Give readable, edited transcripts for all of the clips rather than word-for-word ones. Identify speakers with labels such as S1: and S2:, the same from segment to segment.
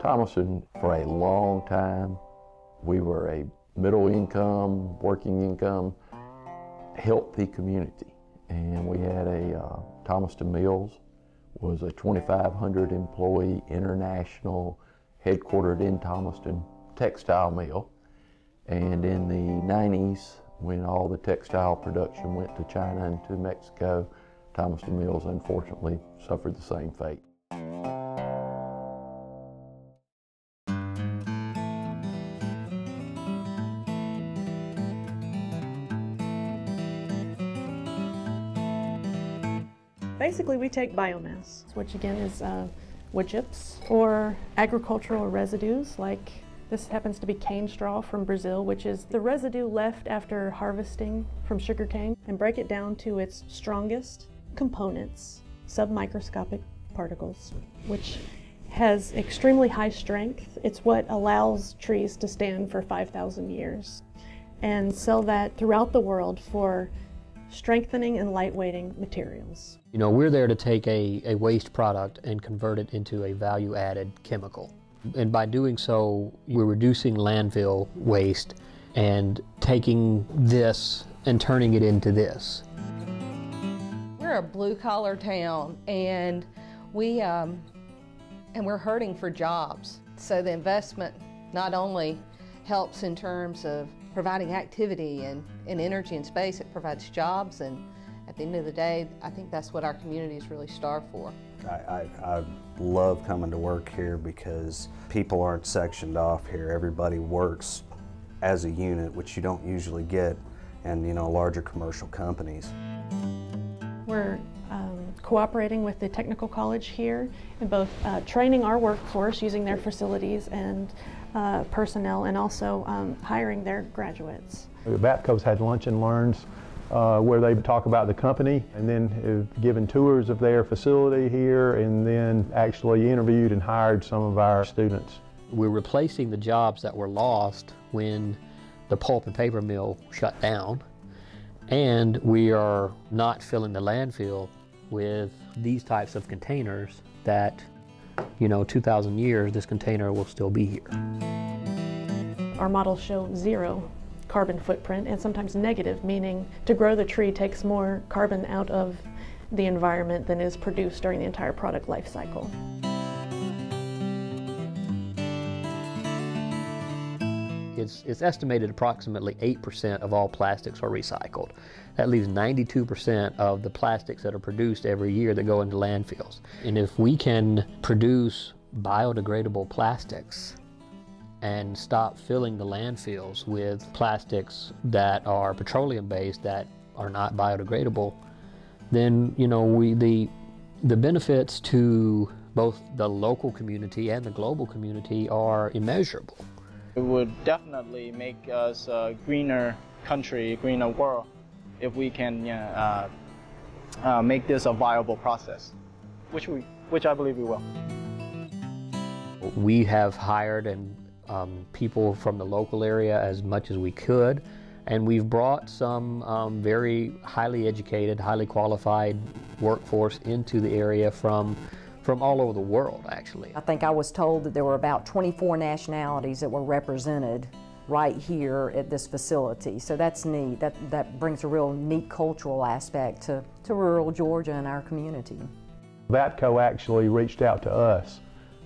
S1: Thomaston, for a long time, we were a middle income, working income, healthy community. And we had a Thomaston Mills, was a 2,500 employee international, headquartered in Thomaston textile mill. And in the 90s, when all the textile production went to China and to Mexico, Thomaston Mills unfortunately suffered the same fate.
S2: Basically, we take biomass, which again is wood chips or agricultural residues, like this happens to be cane straw from Brazil, which is the residue left after harvesting from sugarcane, and break it down to its strongest components, submicroscopic particles, which has extremely high strength. It's what allows trees to stand for 5,000 years, and sell that throughout the world for strengthening and lightweighting materials.
S3: You know, we're there to take a waste product and convert it into a value-added chemical. And by doing so, we're reducing landfill waste and taking this and turning it into this.
S4: We're a blue-collar town, and we're hurting for jobs. So the investment not only helps in terms of providing activity and energy and space, it provides jobs, and at the end of the day, I think that's what our communities really starve for.
S5: I love coming to work here because people aren't sectioned off here. Everybody works as a unit, which you don't usually get in, larger commercial companies.
S2: We're cooperating with the technical college here in both training our workforce using their facilities and personnel, and also hiring their graduates.
S6: AVAPCO's had lunch and learns where they talk about the company, and then have given tours of their facility here, and then actually interviewed and hired some of our students.
S3: We're replacing the jobs that were lost when the pulp and paper mill shut down, and we are not filling the landfill with these types of containers that, 2,000 years, this container will still be here.
S2: Our models show zero carbon footprint, and sometimes negative, meaning to grow the tree takes more carbon out of the environment than is produced during the entire product life cycle.
S3: It's estimated approximately 8% of all plastics are recycled. That leaves 92% of the plastics that are produced every year that go into landfills. And if we can produce biodegradable plastics and stop filling the landfills with plastics that are petroleum-based that are not biodegradable, then the benefits to both the local community and the global community are immeasurable.
S7: It would definitely make us a greener country, a greener world, if we can make this a viable process, which I believe we will.
S3: We have hired people from the local area as much as we could, and we've brought some very highly educated, highly qualified workforce into the area from all over the world, actually.
S8: I think I was told that there were about 24 nationalities that were represented right here at this facility. So that's neat. That brings a real neat cultural aspect to rural Georgia and our community.
S6: AVAPCO actually reached out to us.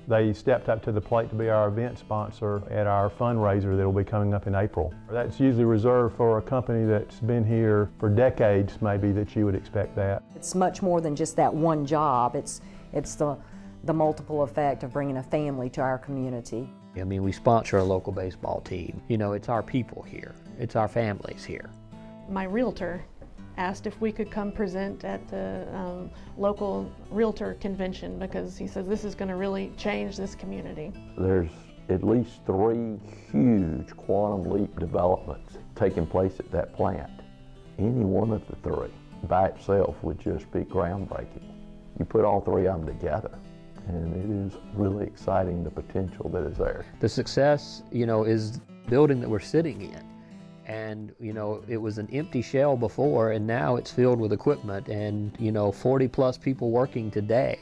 S6: They stepped up to the plate to be our event sponsor at our fundraiser that will be coming up in April. That's usually reserved for a company that's been here for decades, maybe, that you would expect that.
S8: It's much more than just that one job. It's the multiple effect of bringing a family to our community.
S3: I mean, we sponsor a local baseball team. It's our people here. It's our families here.
S2: My realtor asked if we could come present at the local realtor convention, because he says this is going to really change this community.
S1: There's at least 3 huge quantum leap developments taking place at that plant. Any one of the 3 by itself would just be groundbreaking. You put all 3 of them together, and it is really exciting, the potential that is there.
S3: The success, is the building that we're sitting in. And, it was an empty shell before, and now it's filled with equipment and, 40 plus people working today.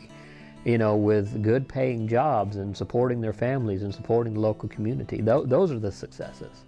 S3: you know, with good paying jobs and supporting their families and supporting the local community. Those are the successes.